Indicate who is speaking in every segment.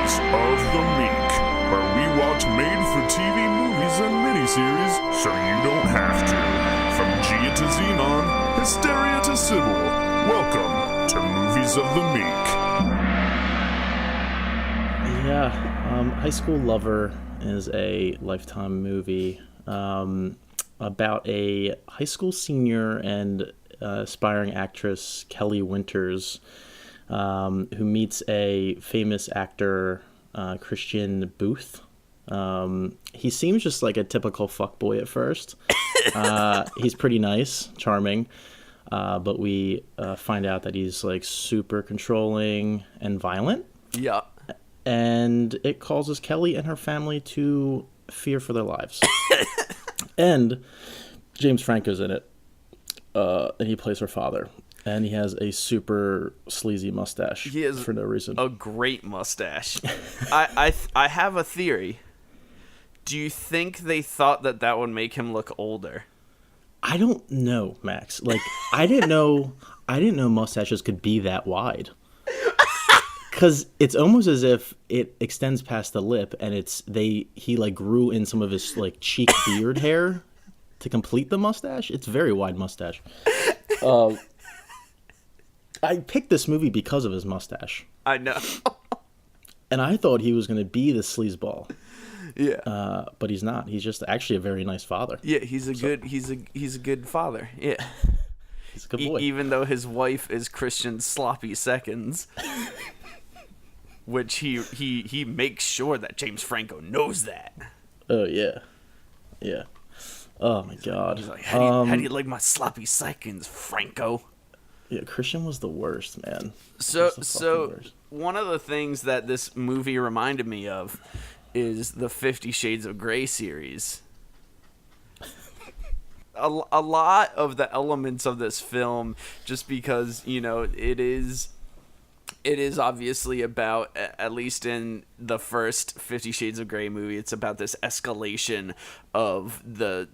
Speaker 1: Movies of the Meek, where we watch made-for-TV movies and miniseries so you don't have to. From Gia to Xenon, Hysteria to Sybil, welcome to Movies of the Meek.
Speaker 2: Yeah, High School Lover is a Lifetime movie about a high school senior and aspiring actress, Kelly Winters, who meets a famous actor, Christian Booth. He seems just like a typical fuckboy at first. He's pretty nice, charming, but we find out that he's like super controlling and violent.
Speaker 3: Yeah.
Speaker 2: And it causes Kelly and her family to fear for their lives. And James Franco's in it, and he plays her father. And he has a super sleazy mustache for no reason.
Speaker 3: A great mustache. I have a theory. Do you think they thought that would make him look older?
Speaker 2: I don't know, Max. Like, I didn't know mustaches could be that wide. Because it's almost as if it extends past the lip, and he like grew in some of his like cheek beard hair to complete the mustache. It's a very wide mustache. I picked this movie because of his mustache.
Speaker 3: I know.
Speaker 2: And I thought he was going to be the sleazeball.
Speaker 3: Yeah.
Speaker 2: But he's not. He's just actually a very nice father.
Speaker 3: Yeah, he's a good father. Yeah.
Speaker 2: He's a good boy.
Speaker 3: Even though his wife is Christian Sloppy Seconds. Which he makes sure that James Franco knows that.
Speaker 2: Oh yeah. Yeah. Oh my God.
Speaker 3: He's like, how do you like my sloppy seconds, Franco?
Speaker 2: Yeah, Christian was the worst, man.
Speaker 3: So
Speaker 2: Worst.
Speaker 3: One of the things that this movie reminded me of is the 50 Shades of Grey series. A lot of the elements of this film, just because, you know, it is obviously about, at least in the first 50 Shades of Grey movie, it's about this escalation of the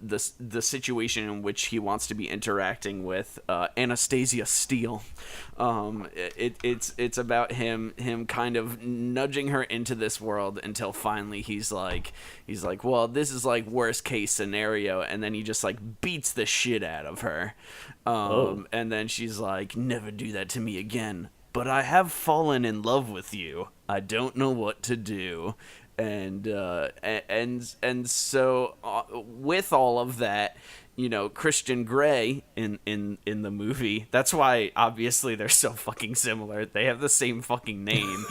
Speaker 3: situation in which he wants to be interacting with Anastasia Steele. It's about him kind of nudging her into this world until finally he's like, well, this is like worst case scenario, and then he just like beats the shit out of her. And then she's like, never do that to me again. But I have fallen in love with you. I don't know what to do. And so with all of that, you know, Christian Grey in the movie, that's why obviously they're so fucking similar. They have the same fucking name.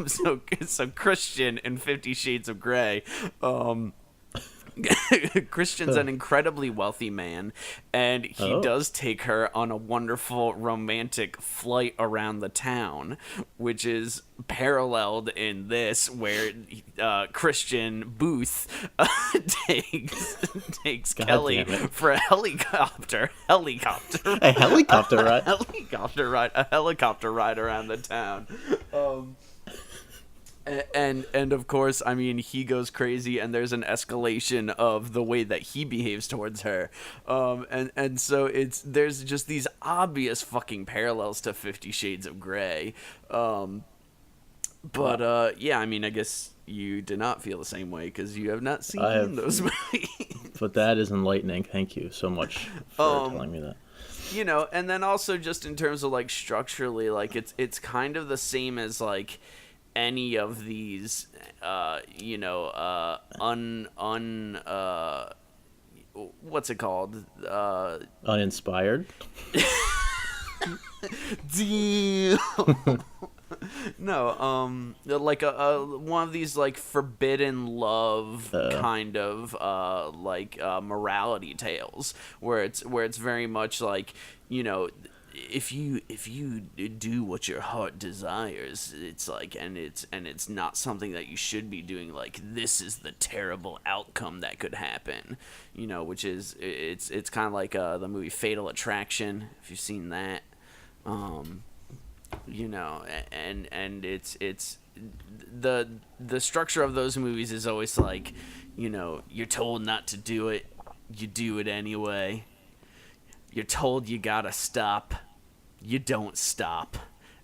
Speaker 3: So Christian in 50 Shades of Grey, Christian's an incredibly wealthy man, and he does take her on a wonderful romantic flight around the town, which is paralleled in this, where Christian Booth takes Kelly for a helicopter ride around the town. And of course, I mean, he goes crazy, and there's an escalation of the way that he behaves towards her. And so there's just these obvious fucking parallels to 50 Shades of Grey. Yeah, I mean, I guess you did not feel the same way because you have not seen those movies.
Speaker 2: But that is enlightening. Thank you so much for telling me that.
Speaker 3: You know, and then also just in terms of like structurally, like it's kind of the same as like any of these, what's it called?
Speaker 2: Uninspired?
Speaker 3: No, like one of these like forbidden love kind of morality tales where it's very much like, you know, if you do what your heart desires, it's like, and it's not something that you should be doing, like, this is the terrible outcome that could happen, you know, which is it's kind of like the movie Fatal Attraction, if you've seen that. You know, and it's the structure of those movies is always like, you know, you're told not to do it, you do it anyway. You're told you gotta stop, you don't stop,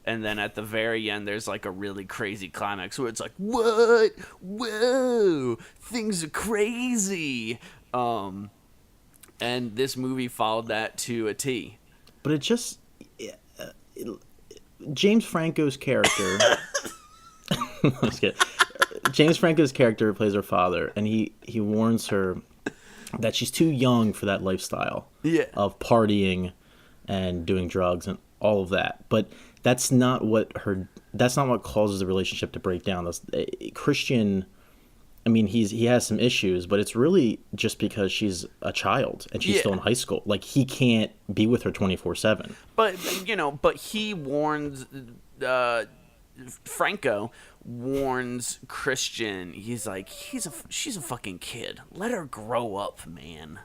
Speaker 3: and then at the very end there's like a really crazy climax where it's like, what? Whoa, things are crazy. And this movie followed that to a T.
Speaker 2: But it just James Franco's character. Just kidding. James Franco's character plays her father, and he warns her that she's too young for that lifestyle of partying and doing drugs and all of that. But that's not what causes the relationship to break down. Christian, I mean, he has some issues, but it's really just because she's a child and she's still in high school. Like, he can't be with her 24/7.
Speaker 3: But he warns Franco warns Christian. He's like, she's a fucking kid. Let her grow up, man.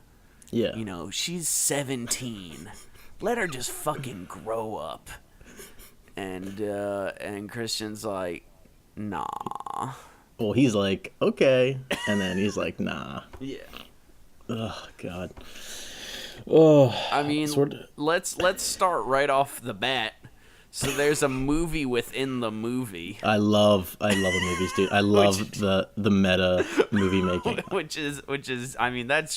Speaker 2: Yeah.
Speaker 3: You know, she's 17. Let her just fucking grow up. And Christian's like, nah.
Speaker 2: Well, he's like, okay, and then he's like, nah.
Speaker 3: Yeah.
Speaker 2: Oh God. Oh.
Speaker 3: I mean, let's start right off the bat. So there's a movie within the movie.
Speaker 2: I love movies, dude. I love the meta movie making.
Speaker 3: Which is I mean, that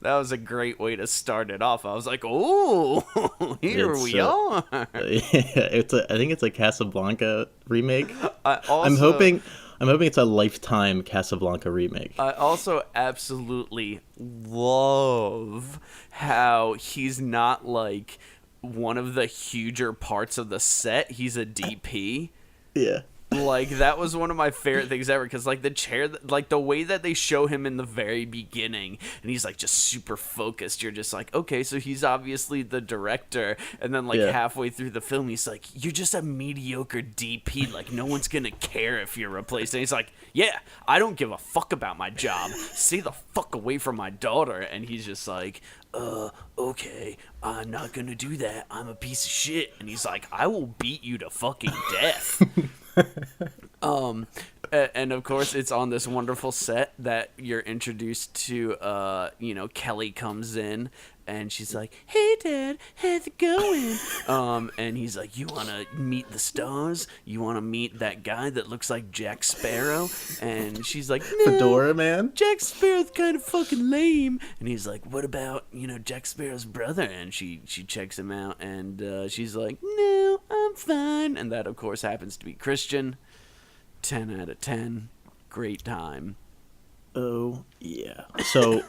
Speaker 3: was a great way to start it off. I was like, oh, here we are.
Speaker 2: Yeah, I think it's a Casablanca remake.
Speaker 3: I'm
Speaker 2: hoping it's a Lifetime Casablanca remake.
Speaker 3: I also absolutely love how he's not like one of the huger parts of the set. He's a DP.
Speaker 2: Yeah.
Speaker 3: Like, that was one of my favorite things ever, because like the chair, like the way that they show him in the very beginning, and he's like just super focused, you're just like, okay, so he's obviously the director. And then like halfway through the film, he's like, you're just a mediocre DP, like no one's gonna care if you're replaced. And he's like, yeah, I don't give a fuck about my job, stay the fuck away from my daughter. And he's just like, okay, I'm not gonna do that, I'm a piece of shit. And he's like, I will beat you to fucking death. And of course it's on this wonderful set that you're introduced to. Kelly comes in and she's like, hey Dad, how's it going? And he's like, you want to meet the stars? You want to meet that guy that looks like Jack Sparrow? And she's like, no,
Speaker 2: Fedora Man?
Speaker 3: Jack Sparrow's kind of fucking lame. And he's like, what about, Jack Sparrow's brother? And she checks him out, and she's like, no, I'm fine. And that, of course, happens to be Christian. 10 out of 10. Great time.
Speaker 2: Oh, yeah. So...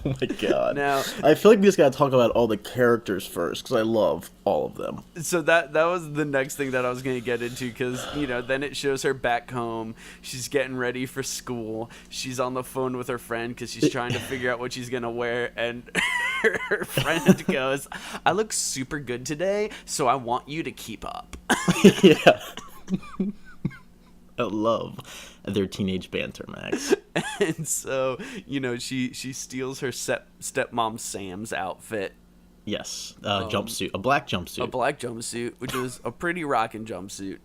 Speaker 2: Oh my God.
Speaker 3: Now,
Speaker 2: I feel like we just gotta talk about all the characters first, because I love all of them.
Speaker 3: So that was the next thing that I was gonna get into, because then it shows her back home. She's getting ready for school. She's on the phone with her friend because she's trying to figure out what she's gonna wear, and her friend goes, "I look super good today, so I want you to keep up."
Speaker 2: Yeah. I love their teenage banter, Max.
Speaker 3: And so, she steals her stepmom Sam's outfit.
Speaker 2: Yes, jumpsuit, a black jumpsuit.
Speaker 3: A black jumpsuit, which was a pretty rockin' jumpsuit.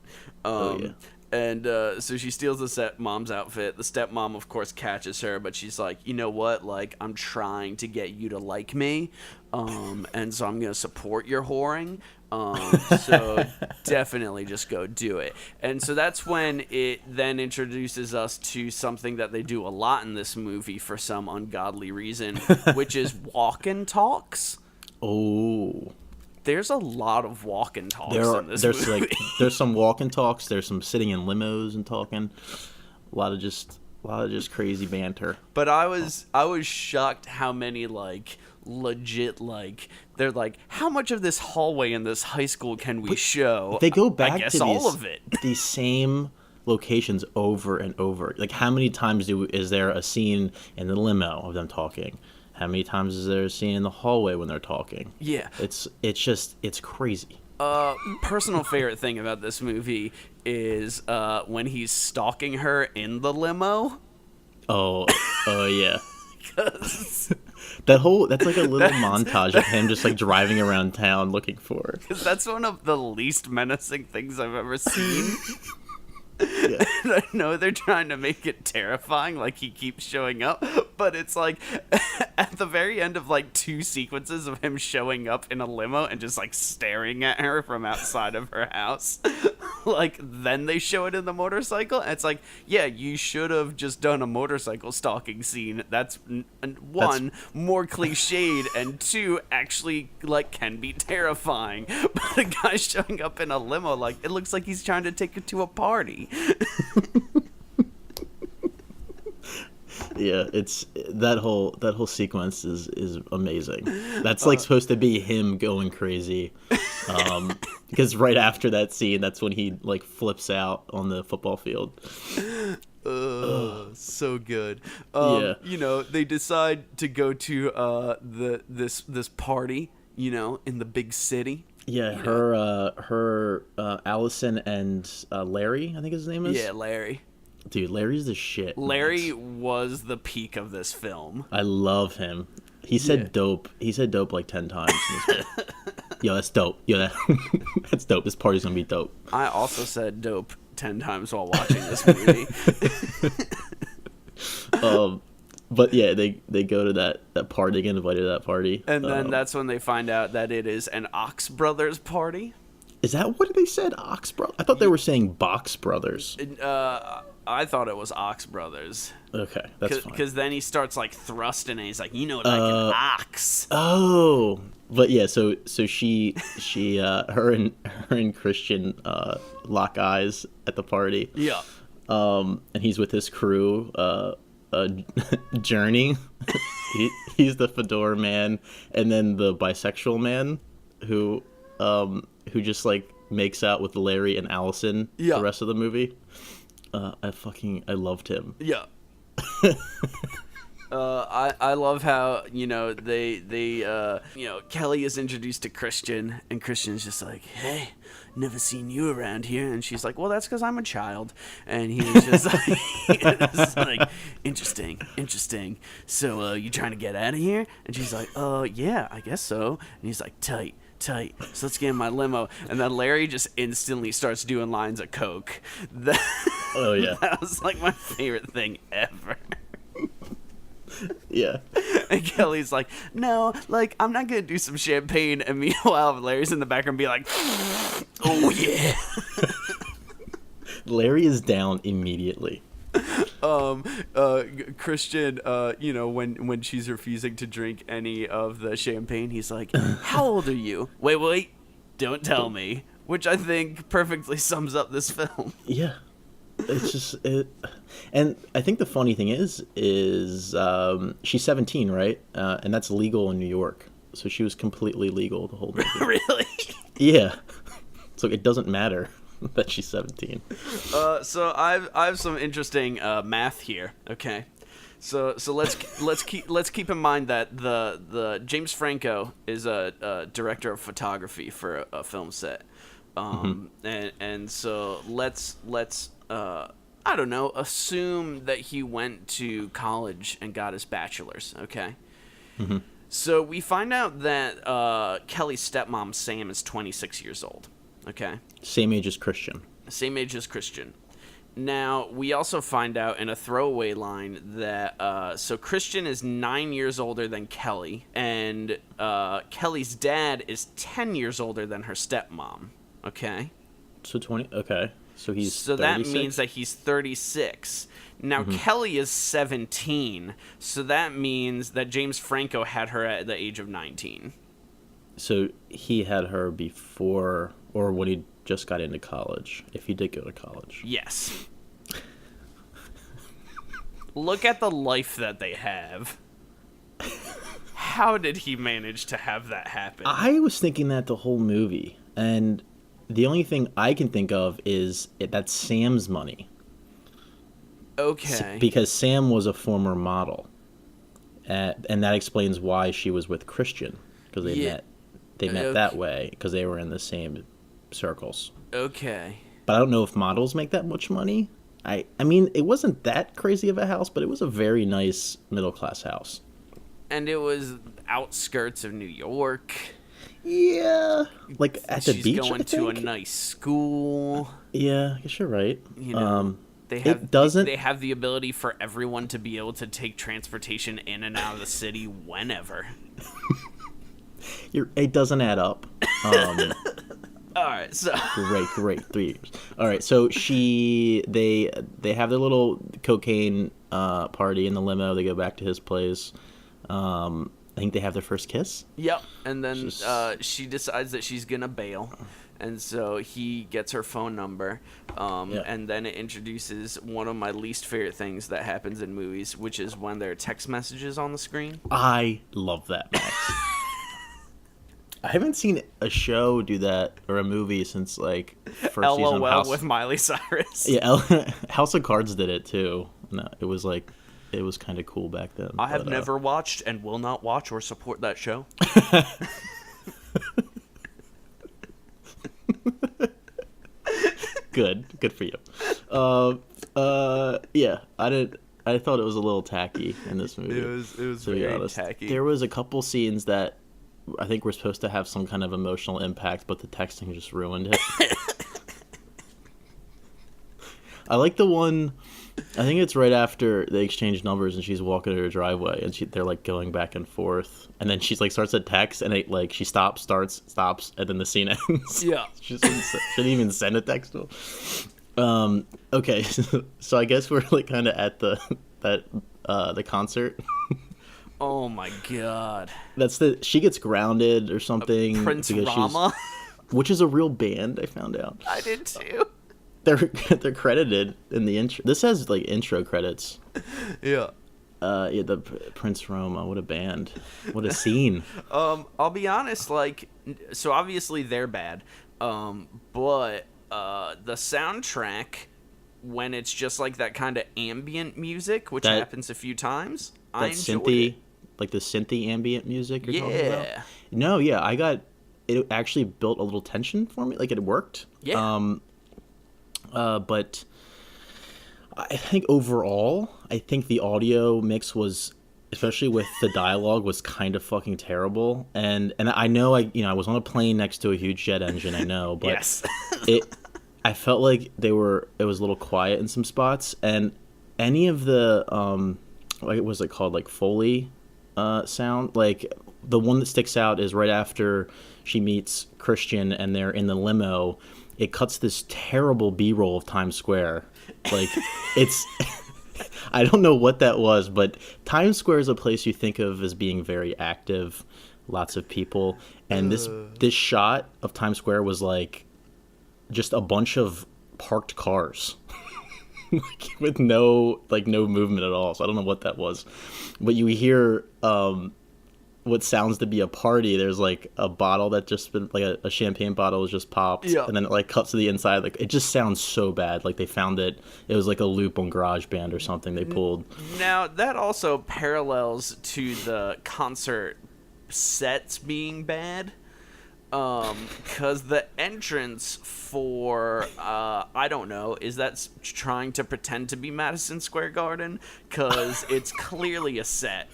Speaker 2: Yeah.
Speaker 3: And so she steals the stepmom's outfit. The stepmom, of course, catches her, but she's like, you know what? Like, I'm trying to get you to like me, and so I'm going to support your whoring. So definitely just go do it. And so that's when it then introduces us to something that they do a lot in this movie for some ungodly reason, which is walk and talks.
Speaker 2: Oh.
Speaker 3: There's a lot of walk and talks in this movie.
Speaker 2: There's some walk and talks. There's some sitting in limos and talking. A lot of just crazy banter.
Speaker 3: But I was shocked how many legit they're like, how much of this hallway in this high school can we show?
Speaker 2: They go back
Speaker 3: I guess
Speaker 2: to
Speaker 3: all of it.
Speaker 2: These same locations over and over. Like, how many times is there a scene in the limo of them talking? How many times is there a scene in the hallway when they're talking?
Speaker 3: Yeah.
Speaker 2: It's crazy.
Speaker 3: Personal favorite thing about this movie is when he's stalking her in the limo.
Speaker 2: Oh yeah. That's like a little montage of him just like driving around town looking for her.
Speaker 3: Because that's one of the least menacing things I've ever seen.
Speaker 2: Yeah.
Speaker 3: And I know they're trying to make it terrifying, like he keeps showing up, but it's like at the very end of like 2 sequences of him showing up in a limo and just like staring at her from outside of her house. Like then they show it in the motorcycle, and it's like, yeah, you should have just done a motorcycle stalking scene. That's one, more cliched, and 2, actually like can be terrifying. But a guy showing up in a limo, like it looks like he's trying to take her to a party.
Speaker 2: Yeah, it's that whole sequence is amazing. That's like supposed to be him going crazy, because right after that scene, that's when he like flips out on the football field.
Speaker 3: So good.
Speaker 2: Yeah.
Speaker 3: You know, they decide to go to this party, you know, in the big city.
Speaker 2: Yeah, her Allison and Larry, I think his name is.
Speaker 3: Yeah, Larry.
Speaker 2: Dude, Larry's the shit.
Speaker 3: Larry was the peak of this film.
Speaker 2: I love him. He said dope. He said dope like 10 times in this film. Yo, that's dope. Yo, that's dope. This party's gonna be dope.
Speaker 3: I also said dope 10 times while watching this movie.
Speaker 2: But yeah, they go to that party, get invited to that party.
Speaker 3: And then that's when they find out that it is an Ox Brothers party.
Speaker 2: Is that what they said? Ox Brothers? I thought they were saying Box Brothers.
Speaker 3: I thought it was Ox Brothers.
Speaker 2: Okay, that's fine.
Speaker 3: Because then he starts like thrusting, and he's like, you know, like an ox.
Speaker 2: Oh, but yeah. So she her and Christian lock eyes at the party.
Speaker 3: Yeah.
Speaker 2: And he's with his crew. Journey. He's the fedora man, and then the bisexual man who just like makes out with Larry and Allison the rest of the movie. I loved him.
Speaker 3: Yeah. I love how, you know, they you know, Kelly is introduced to Christian, and Christian's just like, hey, never seen you around here. And she's like, well, that's because I'm a child. And he's just like, interesting. So you trying to get out of here? And she's like, yeah, I guess so. And he's like, tight. So let's get in my limo. And then Larry just instantly starts doing lines of coke.
Speaker 2: Oh yeah.
Speaker 3: That was like my favorite thing ever.
Speaker 2: Yeah.
Speaker 3: And Kelly's like, no, like, I'm not gonna do some champagne. And meanwhile, Larry's in the background be like, oh yeah.
Speaker 2: Larry is down immediately.
Speaker 3: Christian, you know, when she's refusing to drink any of the champagne, he's like, how old are you? Wait, don't tell me. Which I think perfectly sums up this film.
Speaker 2: Yeah. It's just and I think the funny thing is she's 17, right? And that's legal in New York. So she was completely legal the whole movie.
Speaker 3: Really?
Speaker 2: Yeah. So it doesn't matter that she's 17.
Speaker 3: So I have some interesting math here. Okay, so let's keep in mind that the James Franco is a director of photography for a film set, and so let's I don't know, assume that he went to college and got his bachelor's. Okay.
Speaker 2: Mm-hmm.
Speaker 3: So we find out that Kelly's stepmom Sam is 26 years old. Okay.
Speaker 2: Same age as Christian.
Speaker 3: Same age as Christian. Now, we also find out in a throwaway line that, so Christian is 9 years older than Kelly, and Kelly's dad is 10 years older than her stepmom. Okay?
Speaker 2: So 20, okay. So he's
Speaker 3: So
Speaker 2: 36?
Speaker 3: that means that he's 36. Now, Kelly is 17, so that means that James Franco had her at the age of 19.
Speaker 2: So he had her before, or when he just got into college, if he did go to college.
Speaker 3: Yes. Look at the life that they have. How did he manage to have that happen?
Speaker 2: I was thinking that the whole movie, and the only thing I can think of is that's Sam's money.
Speaker 3: Okay.
Speaker 2: Because Sam was a former model, and that explains why she was with Christian, because they met that way because they were in the same circles.
Speaker 3: Okay.
Speaker 2: But I don't know if models make that much money. I mean, it wasn't that crazy of a house, but it was a very nice middle class house.
Speaker 3: And it was outskirts of New York.
Speaker 2: Yeah, like at the
Speaker 3: She's
Speaker 2: beach.
Speaker 3: going to a nice school.
Speaker 2: Yeah, I guess you're right.
Speaker 3: You know, they have the ability for everyone to be able to take transportation in and out of the city whenever.
Speaker 2: It doesn't add up.
Speaker 3: All right, so
Speaker 2: Great, 3 years. All right, so they have their little cocaine party in the limo. They go back to his place. I think they have their first kiss.
Speaker 3: Yep, and then she decides that she's gonna bail, and so he gets her phone number, and then it introduces one of my least favorite things that happens in movies, which is when there are text messages on the screen.
Speaker 2: I love that, Max. I haven't seen a show do that or a movie since like first
Speaker 3: LOL
Speaker 2: season of House
Speaker 3: with Miley Cyrus.
Speaker 2: Yeah, House of Cards did it too. No, it was kind of cool back then.
Speaker 3: I have never watched and will not watch or support that show.
Speaker 2: Good for you. Yeah, I thought it was a little tacky in this movie.
Speaker 3: It was very tacky.
Speaker 2: There was a couple scenes that I think were supposed to have some kind of emotional impact, but the texting just ruined it. I like the one. I think it's right after they exchange numbers and she's walking to her driveway and they're like going back and forth, and then she's like starts a text and she stops, and then the scene ends.
Speaker 3: Yeah,
Speaker 2: she shouldn't even send a text to him. Okay, so I guess we're like kind of at the concert.
Speaker 3: Oh my god.
Speaker 2: She gets grounded or something.
Speaker 3: Prince Rama?
Speaker 2: Which is a real band, I found out.
Speaker 3: I did too.
Speaker 2: They're credited in the intro. This has like intro credits.
Speaker 3: Yeah.
Speaker 2: The Prince Rama, what a band. What a scene.
Speaker 3: I'll be honest, like, so obviously they're bad. But the soundtrack, when it's just like that kind of ambient music, which happens a few times, I enjoyed it.
Speaker 2: Like the synthy ambient music you're talking about?
Speaker 3: No,
Speaker 2: yeah, it actually built a little tension for me. Like it worked.
Speaker 3: Yeah.
Speaker 2: But I think overall, the audio mix was, especially with the dialogue, was kind of fucking terrible. And I know I was on a plane next to a huge jet engine, I know, but
Speaker 3: yes.
Speaker 2: I felt like it was a little quiet in some spots, and any of the what was it called, like Foley sound, like the one that sticks out is right after she meets Christian and they're in the limo. It cuts this terrible B-roll of Times Square. Like it's I don't know what that was, but Times Square is a place you think of as being very active, lots of people, and this shot of Times Square was like just a bunch of parked cars. Like, with no movement at all. So I don't know what that was, but you hear what sounds to be a party. There's like a bottle that just been like a champagne bottle was just popped, and then it like cuts to the inside. Like it just sounds so bad. Like they found it was like a loop on GarageBand or something they pulled.
Speaker 3: Now that also parallels to the concert sets being bad. Because the entrance for, I don't know, is that trying to pretend to be Madison Square Garden? Because it's clearly a set.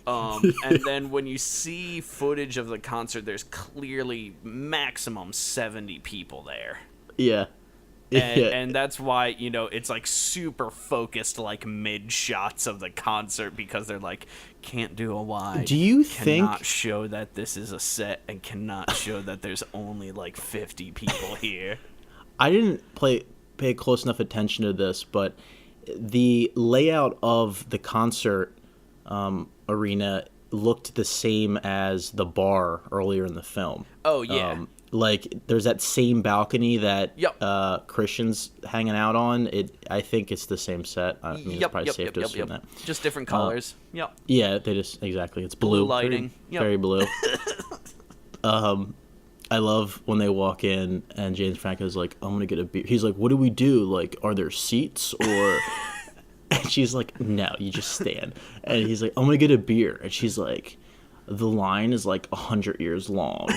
Speaker 3: And then when you see footage of the concert, there's clearly maximum 70 people there.
Speaker 2: Yeah.
Speaker 3: And that's why, it's like super focused, like mid shots of the concert, because they're like, can't do a wide.
Speaker 2: Do you
Speaker 3: cannot show that this is a set and cannot show that there's only like 50 people here.
Speaker 2: I didn't pay close enough attention to this, but the layout of the concert arena looked the same as the bar earlier in the film.
Speaker 3: Oh, yeah.
Speaker 2: Like there's that same balcony that Christian's hanging out on. I think it's the same set. I mean, it's probably safe to assume that.
Speaker 3: Just different colors.
Speaker 2: Yeah, they just exactly. It's blue
Speaker 3: lighting.
Speaker 2: Very blue. I love when they walk in and James Franco's like, "I'm gonna get a beer." He's like, "What do we do? Like, are there seats or?" And she's like, "No, you just stand." And he's like, "I'm gonna get a beer," and she's like, "The line is like 100 years long."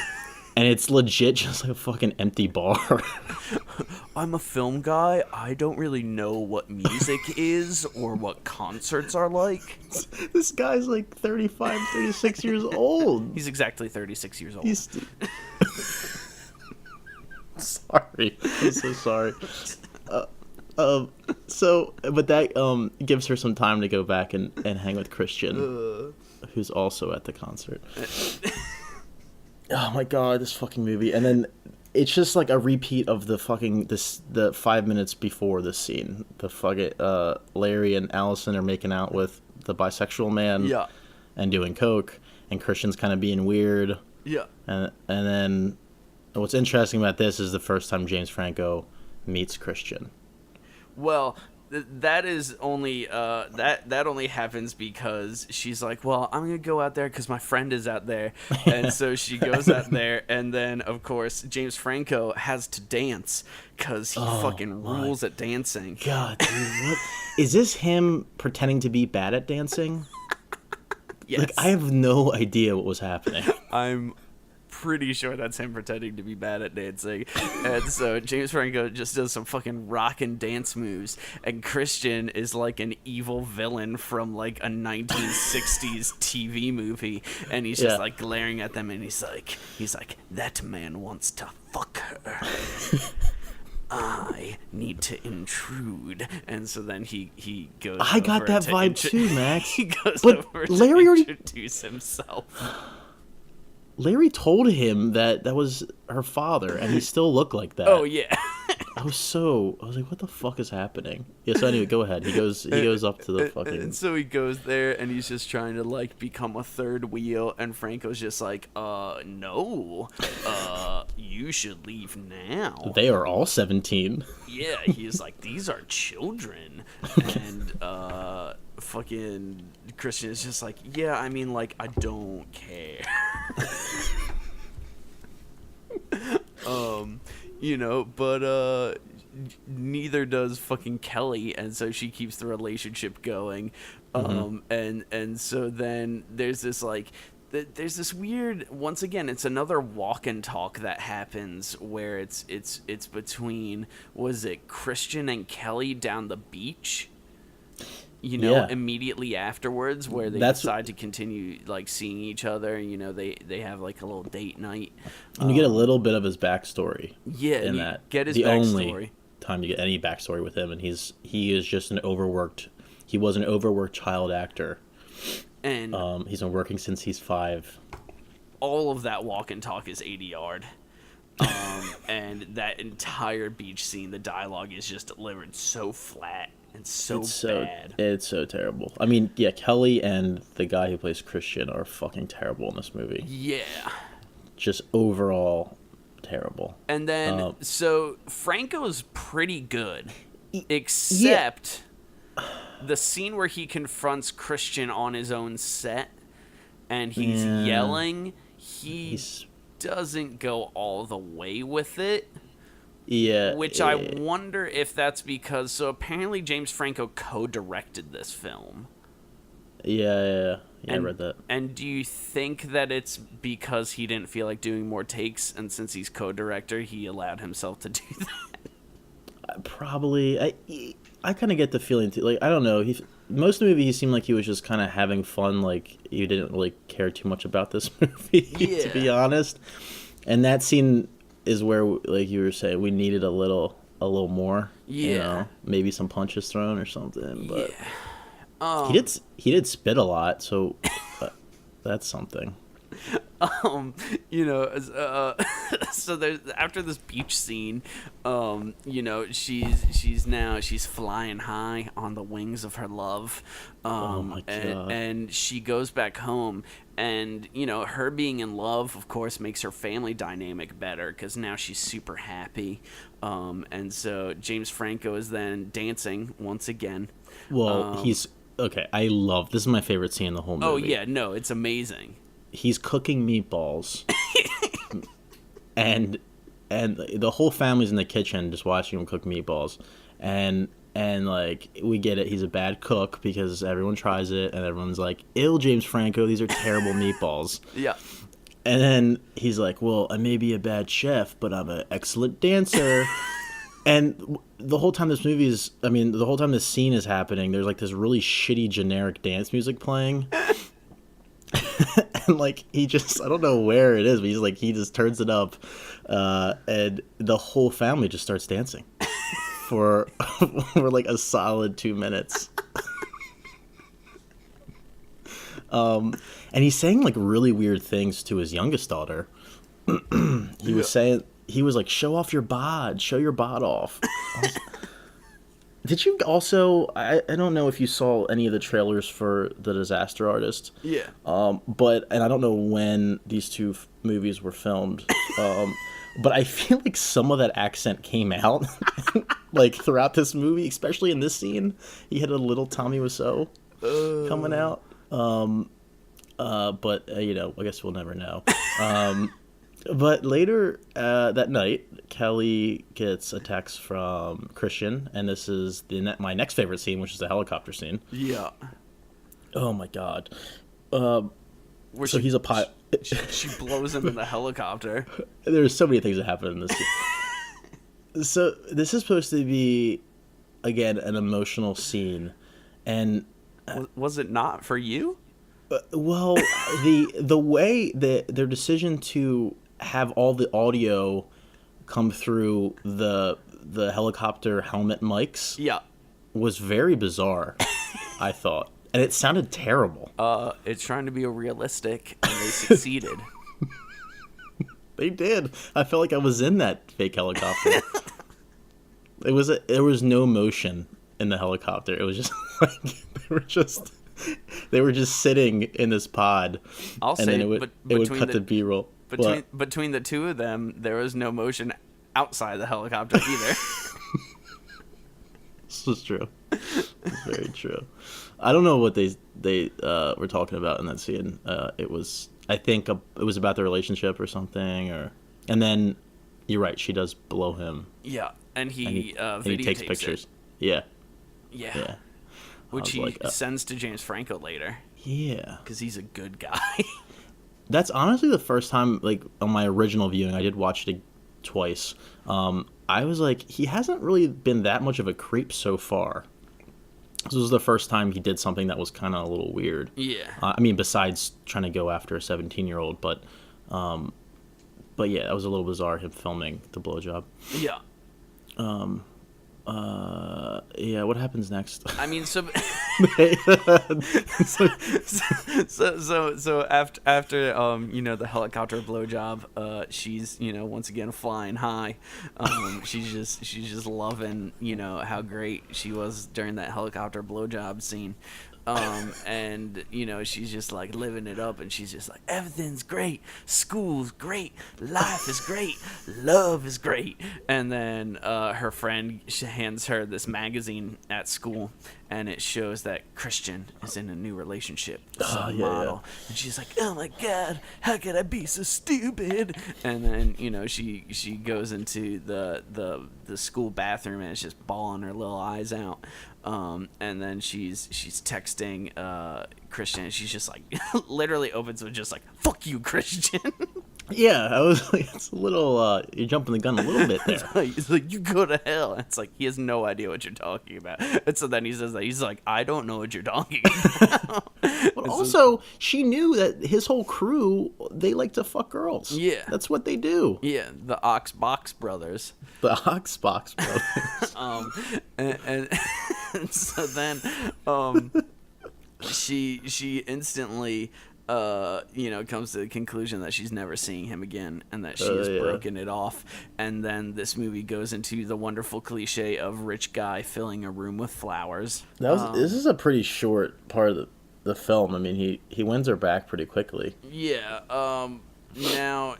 Speaker 2: And it's legit just like a fucking empty bar.
Speaker 3: I'm a film guy. I don't really know what music is or what concerts are like.
Speaker 2: This guy's like 35, 36 years old.
Speaker 3: He's exactly 36 years old.
Speaker 2: He's... Sorry. I'm so sorry. But that gives her some time to go back and hang with Christian, who's also at the concert. Oh my god, this fucking movie. And then it's just like a repeat of the 5 minutes before this scene. The fucking Larry and Allison are making out with the bisexual man.
Speaker 3: Yeah.
Speaker 2: And doing coke, and Christian's kind of being weird.
Speaker 3: Yeah.
Speaker 2: And then what's interesting about this is the first time James Franco meets Christian.
Speaker 3: Well, that is only that only happens because she's like, well, I'm gonna go out there because my friend is out there, and so she goes out there, and then of course James Franco has to dance because he fucking rules at dancing.
Speaker 2: God, dude, what is this? Him pretending to be bad at dancing?
Speaker 3: Yes.
Speaker 2: Like, I have no idea what was happening.
Speaker 3: I'm pretty sure that's him pretending to be bad at dancing. And so James Franco just does some fucking rock and dance moves, and Christian is like an evil villain from like a 1960s TV movie, and he's just like glaring at them, and he's like, that man wants to fuck her. I need to intrude. And so then he goes
Speaker 2: I got that vibe too, Max.
Speaker 3: He goes
Speaker 2: but
Speaker 3: over
Speaker 2: Larry
Speaker 3: to
Speaker 2: already
Speaker 3: introduce himself.
Speaker 2: Larry told him that was her father, and he still looked like that.
Speaker 3: Oh yeah.
Speaker 2: I was like, what the fuck is happening? Yeah, so anyway, go ahead. He goes up to the fucking...
Speaker 3: And so he goes there, and he's just trying to, like, become a third wheel, and Franco's just like, no, you should leave now.
Speaker 2: They are all 17.
Speaker 3: Yeah, he's like, these are children. And, fucking Christian is just like, yeah, I mean, like, I don't care. But neither does fucking Kelly, and so she keeps the relationship going. And so then there's this like there's this weird, once again, it's another walk and talk that happens where it's between, was it Christian and Kelly down the beach? Immediately afterwards, where they decide to continue like seeing each other. They have like a little date night,
Speaker 2: and you get a little bit of his backstory.
Speaker 3: Yeah,
Speaker 2: in that
Speaker 3: get his
Speaker 2: the
Speaker 3: backstory.
Speaker 2: Only time you get any backstory with him, and he is just an overworked. He was an overworked child actor,
Speaker 3: and
Speaker 2: he's been working since he's 5.
Speaker 3: All of that walk and talk is 80 yard. And that entire beach scene, the dialogue is just delivered so flat. It's so bad.
Speaker 2: It's so terrible. I mean, yeah, Kelly and the guy who plays Christian are fucking terrible in this movie.
Speaker 3: Yeah.
Speaker 2: Just overall terrible.
Speaker 3: And then, so Franco's pretty good, except the scene where he confronts Christian on his own set and he's yelling, he doesn't go all the way with it.
Speaker 2: Yeah.
Speaker 3: Which I wonder if that's because... So apparently James Franco co-directed this film.
Speaker 2: Yeah, I read that.
Speaker 3: And do you think that it's because he didn't feel like doing more takes, and since he's co-director, he allowed himself to do that?
Speaker 2: Probably. I kind of get the feeling, too. Like, I don't know. Most of the movie, he seemed like he was just kind of having fun. Like, he didn't really care too much about this movie, to be honest. And that scene... is where, like you were saying, we needed a little more.
Speaker 3: Yeah.
Speaker 2: Maybe some punches thrown or something. But
Speaker 3: yeah.
Speaker 2: He did spit a lot, so that's something.
Speaker 3: So there's, after this beach scene, she's flying high on the wings of her love.
Speaker 2: Oh my God.
Speaker 3: And she goes back home, and her being in love, of course, makes her family dynamic better because now she's super happy. And so James Franco is then dancing once again.
Speaker 2: Well, he's okay. This is my favorite scene in the whole movie.
Speaker 3: Oh yeah, no, it's amazing.
Speaker 2: He's cooking meatballs, and the whole family's in the kitchen just watching him cook meatballs, and like we get it. He's a bad cook because everyone tries it, and everyone's like, "Ill, James Franco, these are terrible meatballs."
Speaker 3: Yeah.
Speaker 2: And then he's like, well, I may be a bad chef, but I'm an excellent dancer. And the whole time the whole time this scene is happening, there's like this really shitty generic dance music playing. And like I don't know where it is, but he just turns it up, and the whole family just starts dancing for like a solid 2 minutes. And he's saying like really weird things to his youngest daughter. He was like, show off your bod, show your bod off. Did you also, I don't know if you saw any of the trailers for The Disaster Artist.
Speaker 3: Yeah.
Speaker 2: And I don't know when these two movies were filmed. But I feel like some of that accent came out like throughout this movie, especially in this scene. He had a little Tommy Wiseau coming out. But I guess we'll never know. But later that night, Kelly gets a text from Christian, and this is my next favorite scene, which is the helicopter scene.
Speaker 3: Yeah.
Speaker 2: Oh my god. He's a pilot.
Speaker 3: She blows him in the helicopter.
Speaker 2: There's so many things that happen in this scene. So this is supposed to be, again, an emotional scene, and
Speaker 3: was it not for you?
Speaker 2: Well, the way that their decision to have all the audio come through the helicopter helmet mics was very bizarre, I thought. And it sounded terrible.
Speaker 3: It's trying to be realistic, and they succeeded.
Speaker 2: They did. I felt like I was in that fake helicopter. There was no motion in the helicopter. It was just like they were just sitting in this pod. Then it would cut the B-roll.
Speaker 3: Between the two of them, there was no motion outside the helicopter either.
Speaker 2: This is true. It's very true. I don't know what they were talking about in that scene. I think it was about their relationship or something, and then you're right. She does blow him.
Speaker 3: Yeah, and he
Speaker 2: takes pictures.
Speaker 3: Yeah. Which he sends to James Franco later.
Speaker 2: Yeah,
Speaker 3: because he's a good guy.
Speaker 2: That's honestly the first time, like, on my original viewing, I did watch it twice. I was like, he hasn't really been that much of a creep so far. This was the first time he did something that was kind of a little weird.
Speaker 3: Yeah.
Speaker 2: Besides trying to go after a 17-year-old, but yeah, that was a little bizarre, him filming the blowjob.
Speaker 3: Yeah.
Speaker 2: Yeah, what happens next?
Speaker 3: I mean, so after the helicopter blowjob, she's once again flying high. She's just loving how great she was during that helicopter blowjob scene. And she's just like living it up, and she's just like, everything's great, school's great, life is great, love is great. And then her friend hands her this magazine at school, and it shows that Christian is in a new relationship with some model. Yeah. And she's like, oh my god, how could I be so stupid? And then she goes into the school bathroom, and it's just bawling her little eyes out. And then she's texting Christian, and she's just like literally opens with just like, fuck you, Christian.
Speaker 2: Yeah, I was like, it's a little you're jumping the gun a little bit there.
Speaker 3: He's like, you go to hell. And it's like, he has no idea what you're talking about. And so then he says that, he's like, I don't know what you're talking about.
Speaker 2: But also, she knew that his whole crew, they like to fuck girls.
Speaker 3: Yeah,
Speaker 2: that's what they do.
Speaker 3: Yeah, the Oxbox brothers.
Speaker 2: The Oxbox brothers.
Speaker 3: And so then she instantly comes to the conclusion that she's never seeing him again, and that she has broken it off. And then this movie goes into the wonderful cliche of rich guy filling a room with flowers.
Speaker 2: This is a pretty short part of the film. I mean, he wins her back pretty quickly.
Speaker 3: Yeah. Now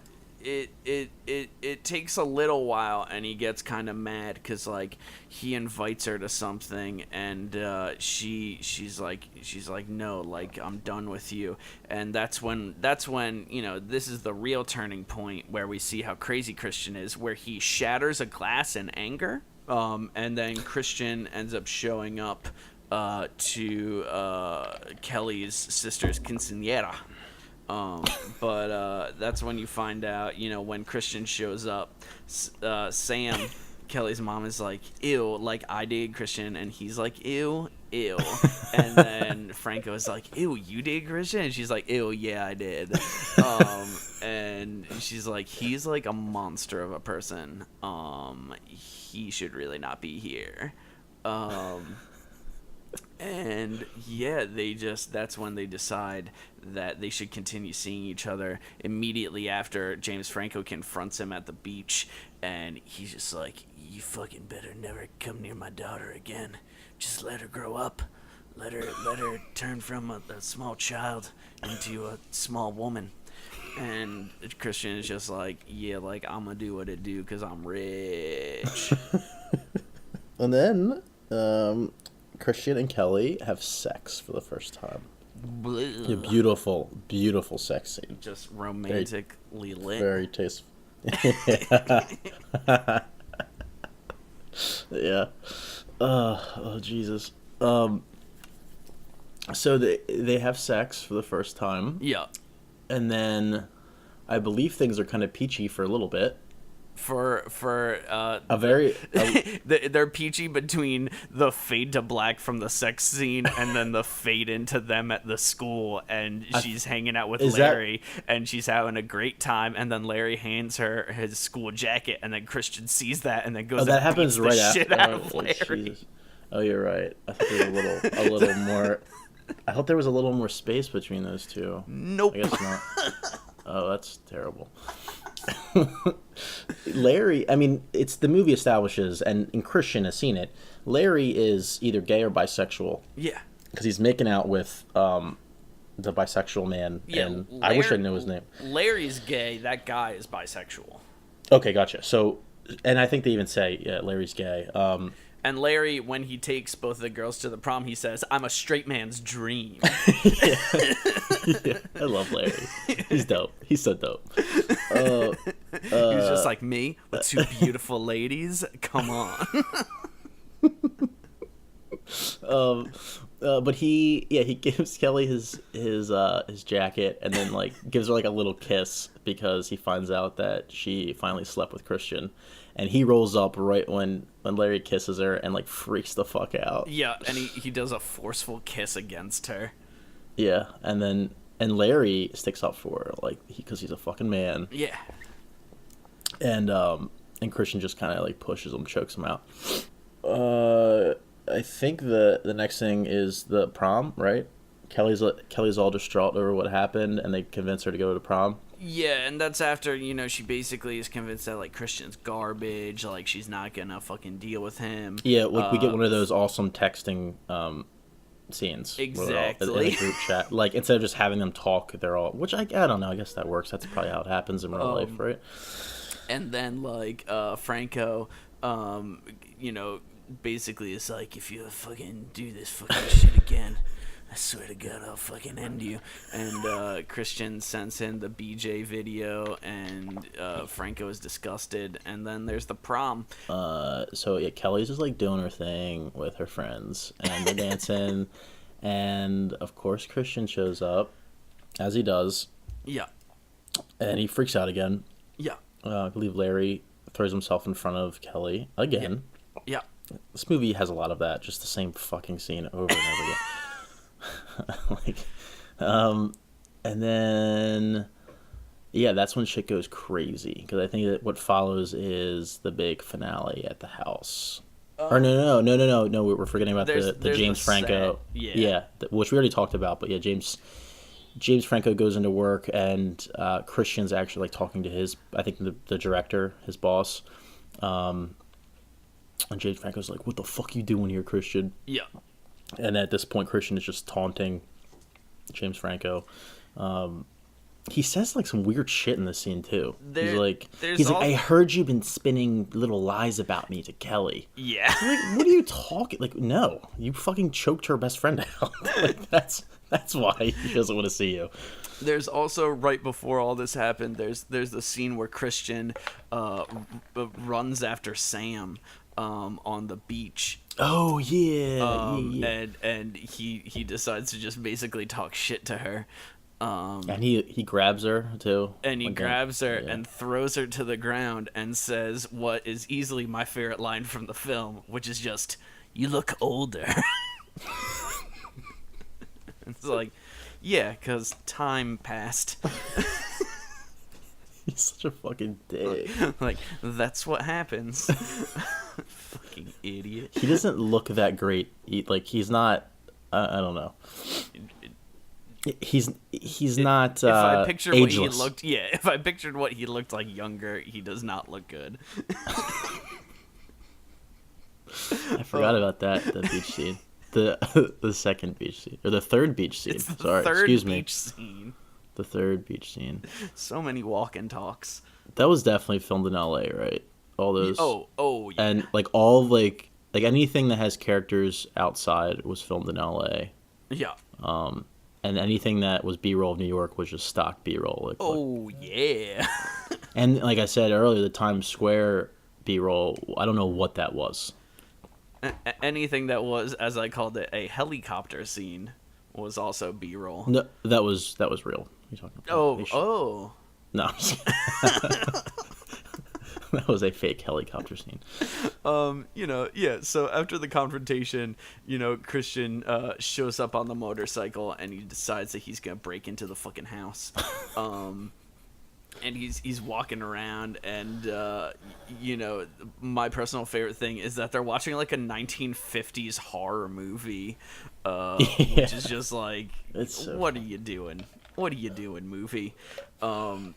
Speaker 3: it takes a little while, and he gets kind of mad because like he invites her to something, and she's like no, like, I'm done with you. And that's when this is the real turning point where we see how crazy Christian is, where he shatters a glass in anger, and then Christian ends up showing up to Kelly's sister's quinceañera. But that's when you find out, when Christian shows up, Sam, Kelly's mom, is like, ew, like, I dated Christian, and he's like, ew, ew. And then Franco is like, ew, you dated Christian? And she's like, ew, yeah, I did. And she's like, he's like a monster of a person. He should really not be here. And yeah, that's when they decide that they should continue seeing each other immediately after James Franco confronts him at the beach, and he's just like, you fucking better never come near my daughter again. Just let her grow up. Let her turn from a small child into a small woman. And Christian is just like, yeah, like, I'm gonna do what it do because I'm rich.
Speaker 2: And then Christian and Kelly have sex for the first time. A beautiful, beautiful sex scene.
Speaker 3: Just romantically lit.
Speaker 2: Very tasteful. Yeah. Oh, Jesus. So they have sex for the first time.
Speaker 3: Yeah.
Speaker 2: And then I believe things are kind of peachy for a little bit.
Speaker 3: They're peachy between the fade to black from the sex scene and then the fade into them at the school, and she's hanging out with Larry and she's having a great time, and then Larry hands her his school jacket, and then Christian sees that and then goes and beats the shit out of Larry.
Speaker 2: Oh, you're right. I thought there was a little more. I thought there was a little more space between those two.
Speaker 3: Nope.
Speaker 2: I guess not. Oh, that's terrible. Larry, I mean, it's the movie establishes, and Christian has seen it, Larry is either gay or bisexual.
Speaker 3: Yeah.
Speaker 2: Because he's making out with the bisexual man, and I wish I knew his name.
Speaker 3: Larry's gay, that guy is bisexual.
Speaker 2: Okay, gotcha. So, and I think they even say, yeah, Larry's gay.
Speaker 3: And Larry, when he takes both of the girls to the prom, he says, I'm a straight man's dream.
Speaker 2: Yeah. Yeah, I love Larry. He's dope. He's so dope.
Speaker 3: He's just like me with two beautiful ladies. Come on.
Speaker 2: But he gives Kelly his jacket, and then like gives her like a little kiss because he finds out that she finally slept with Christian, and he rolls up right when Larry kisses her and like freaks the fuck out.
Speaker 3: Yeah, and he does a forceful kiss against her.
Speaker 2: Yeah, and Larry sticks up for her like because he's a fucking man.
Speaker 3: Yeah.
Speaker 2: And Christian just kind of like pushes him, chokes him out. I think the next thing is the prom, right? Kelly's all distraught over what happened, and they convince her to go to prom.
Speaker 3: Yeah, and that's after, she basically is convinced that, like, Christian's garbage, like, she's not gonna fucking deal with him.
Speaker 2: Yeah, like, we get one of those awesome texting scenes.
Speaker 3: Exactly.
Speaker 2: In a group chat. Like, instead of just having them talk, they're all... Which, I don't know, I guess that works. That's probably how it happens in real life, right?
Speaker 3: And then, like, Franco, basically is like, if you fucking do this fucking shit again, I swear to God, I'll fucking end you. And Christian sends in the BJ video, and Franco is disgusted. And then there's the prom.
Speaker 2: So yeah, Kelly's just like doing her thing with her friends, and they're dancing. And of course, Christian shows up, as he does.
Speaker 3: Yeah.
Speaker 2: And he freaks out again.
Speaker 3: Yeah.
Speaker 2: I believe Larry throws himself in front of Kelly again.
Speaker 3: Yeah.
Speaker 2: This movie has a lot of that, just the same fucking scene over and over again. And then, yeah, that's when shit goes crazy, because I think that what follows is the big finale at the house. Or no, we're forgetting about the James Franco. Yeah, which we already talked about, but yeah, James Franco goes into work, and Christian's actually like talking to his, I think the director, his boss. And James Franco's like, "What the fuck you doing here, Christian?" Yeah. And at this point, Christian is just taunting James Franco. He says like some weird shit in this scene too. He's like, "I heard you've been spinning little lies about me to Kelly."
Speaker 3: Yeah.
Speaker 2: Like, what are you talking? Like, no, you fucking choked her best friend out. Like, that's why he doesn't want to see you.
Speaker 3: There's also, right before all this happened, there's the scene where Christian runs after Sam on the beach.
Speaker 2: Oh yeah,
Speaker 3: and he decides to just basically talk shit to her.
Speaker 2: And he grabs her too.
Speaker 3: And he grabs her and throws her to the ground and says what is easily my favorite line from the film, which is just, "You look older." It's like, yeah, because time passed.
Speaker 2: He's such a fucking dick.
Speaker 3: Like, that's what happens. Fucking idiot.
Speaker 2: He doesn't look that great. He's not. I don't know. He's not.
Speaker 3: If I pictured
Speaker 2: ageless.
Speaker 3: what he looked, if I pictured what he looked like younger, he does not look good.
Speaker 2: I forgot about that beach scene. The second beach scene, or the third beach scene.
Speaker 3: It's the
Speaker 2: Sorry,
Speaker 3: third
Speaker 2: excuse
Speaker 3: beach
Speaker 2: me.
Speaker 3: scene.
Speaker 2: The third beach scene.
Speaker 3: So many walk and talks.
Speaker 2: That was definitely filmed in LA, right? All those.
Speaker 3: Oh, yeah.
Speaker 2: And all like anything that has characters outside was filmed in LA.
Speaker 3: Yeah.
Speaker 2: And anything that was B-roll of New York was just stock B-roll.
Speaker 3: Yeah.
Speaker 2: And like I said earlier, the Times Square B-roll, I don't know what that was.
Speaker 3: Anything that was, as I called it, a helicopter scene was also B-roll.
Speaker 2: No, that was real. What are you talking about?
Speaker 3: Oh.
Speaker 2: No, I'm just that was a fake helicopter scene.
Speaker 3: So after the confrontation, Christian shows up on the motorcycle and he decides that he's gonna break into the fucking house. And he's walking around, and my personal favorite thing is that they're watching like a 1950s horror movie, which is just like, what are you doing? What are you doing, movie? And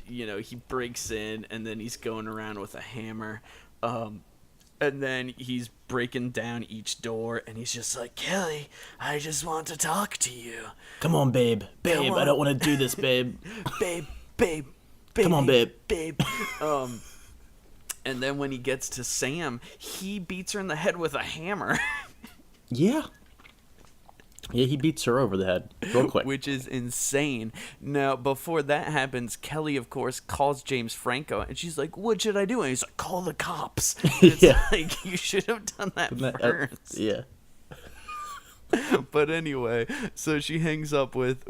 Speaker 3: he breaks in, and then he's going around with a hammer, and then he's breaking down each door, and he's just like, "Kelly, I just want to talk to you.
Speaker 2: Come on, babe.
Speaker 3: Come on.
Speaker 2: I don't want to do this, babe.
Speaker 3: babe.
Speaker 2: Come on, babe.
Speaker 3: And then when he gets to Sam, he beats her in the head with a hammer.
Speaker 2: Yeah, he beats her over the head real quick.
Speaker 3: Which is insane. Now, before that happens, Kelly, of course, calls James Franco, and she's like, "What should I do?" And he's like, "Call the cops." And it's like, you should have done that first.
Speaker 2: Yeah.
Speaker 3: But anyway, so she hangs up with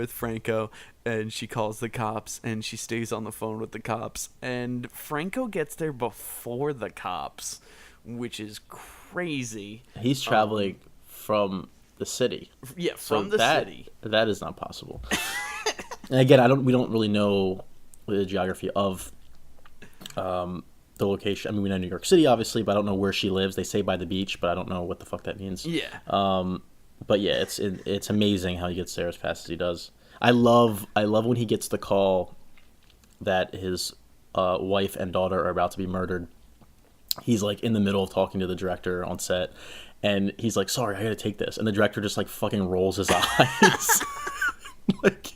Speaker 3: Franco, and she calls the cops, and she stays on the phone with the cops, and Franco gets there before the cops, which is crazy.
Speaker 2: He's traveling from the city.
Speaker 3: Yeah, from the city.
Speaker 2: That is not possible. And again, we don't really know the geography of the location. I mean, we know New York City, obviously, but I don't know where she lives. They say by the beach, but I don't know what the fuck that means.
Speaker 3: Yeah.
Speaker 2: But yeah, it's amazing how he gets there as fast as he does. I love when he gets the call that his wife and daughter are about to be murdered. He's like in the middle of talking to the director on set, and he's like, "Sorry, I gotta take this," and the director just like fucking rolls his eyes, like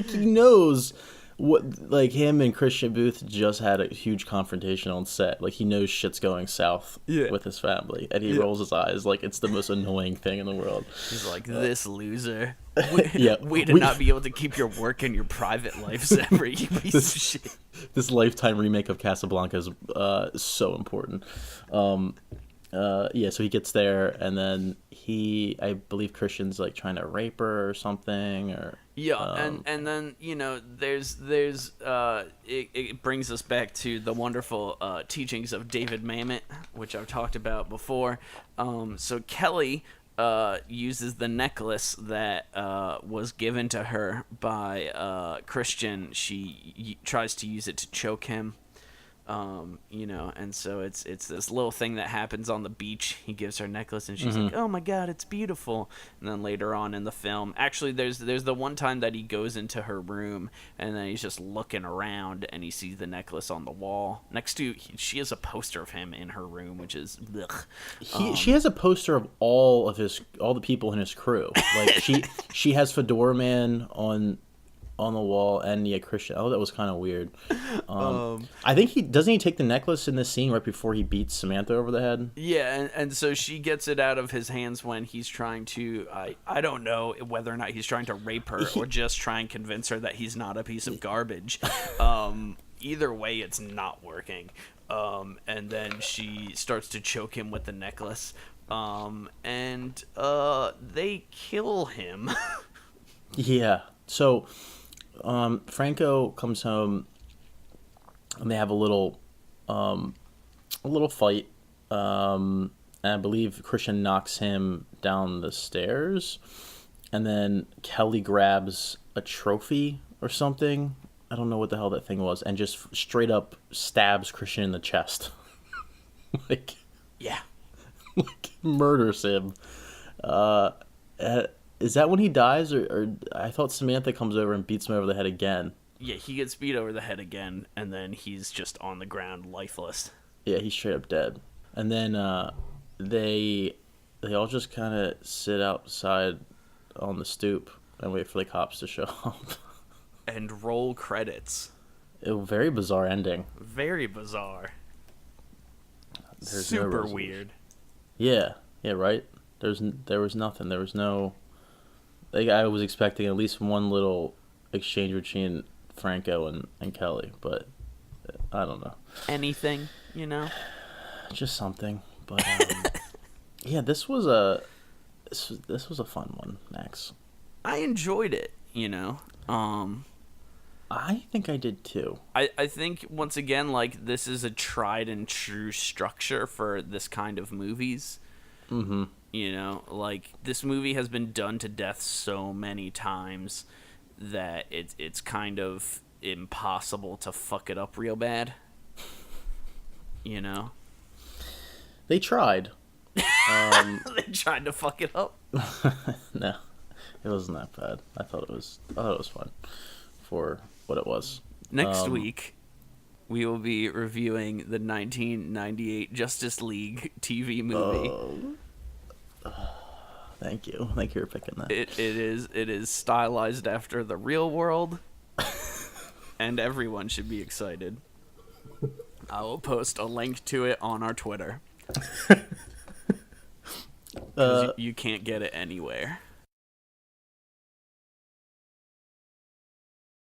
Speaker 2: he knows what, like, him and Christian Booth just had a huge confrontation on set. Like, he knows shit's going south with his family, and he rolls his eyes like it's the most annoying thing in the world.
Speaker 3: He's like, "This loser. Way to not be able to keep your work and your private life separate, you piece of shit."
Speaker 2: This Lifetime remake of Casablanca is so important. So he gets there, and then I believe Christian's like trying to rape her or something, or
Speaker 3: and then there's it brings us back to the wonderful teachings of David Mamet, which I've talked about before. So Kelly uses the necklace that was given to her by Christian. She tries to use it to choke him. And so it's this little thing that happens on the beach. He gives her a necklace, and she's like, "Oh my god, it's beautiful." And then later on in the film, actually, there's the one time that he goes into her room, and then he's just looking around, and he sees the necklace on the wall next to. She has a poster of him in her room, which is.
Speaker 2: She has a poster of all the people in his crew. Like she has Fedora Man on the wall, and Christian. Oh, that was kind of weird. I think he take the necklace in this scene right before he beats Samantha over the head.
Speaker 3: Yeah, and so she gets it out of his hands when he's trying to. I don't know whether or not he's trying to rape her or just try and convince her that he's not a piece of garbage. Either way, it's not working. And then she starts to choke him with the necklace. And they kill him.
Speaker 2: Yeah. So, Franco comes home, and they have a little fight. And I believe Christian knocks him down the stairs, and then Kelly grabs a trophy or something. I don't know what the hell that thing was, and just straight up stabs Christian in the chest. like,
Speaker 3: Yeah.
Speaker 2: like murders him. Is that when he dies, or I thought Samantha comes over and beats him over the head again?
Speaker 3: Yeah, he gets beat over the head again, and then he's just on the ground, lifeless.
Speaker 2: Yeah, he's straight up dead. And then they all just kind of sit outside on the stoop and wait for the cops to show up.
Speaker 3: And roll credits.
Speaker 2: A very bizarre ending.
Speaker 3: Very bizarre.
Speaker 2: There's
Speaker 3: Super
Speaker 2: no resolution.
Speaker 3: weird.
Speaker 2: Yeah, right. There was nothing. There was no. Like, I was expecting at least one little exchange between Franco and Kelly, but I don't know.
Speaker 3: Anything,
Speaker 2: Just something. But yeah, this was a fun one, Max.
Speaker 3: I enjoyed it,
Speaker 2: I think I did too.
Speaker 3: I think, once again, like, this is a tried and true structure for this kind of movies.
Speaker 2: Mm-hmm.
Speaker 3: Like, this movie has been done to death so many times that it's kind of impossible to fuck it up real bad.
Speaker 2: They tried.
Speaker 3: They tried to fuck it up.
Speaker 2: No, it wasn't that bad. I thought it was fun for what it was.
Speaker 3: Next week, we will be reviewing the 1998 Justice League TV movie.
Speaker 2: Thank you for picking that.
Speaker 3: It is stylized after the real world, and everyone should be excited. I will post a link to it on our Twitter. 'Cause you can't get it anywhere.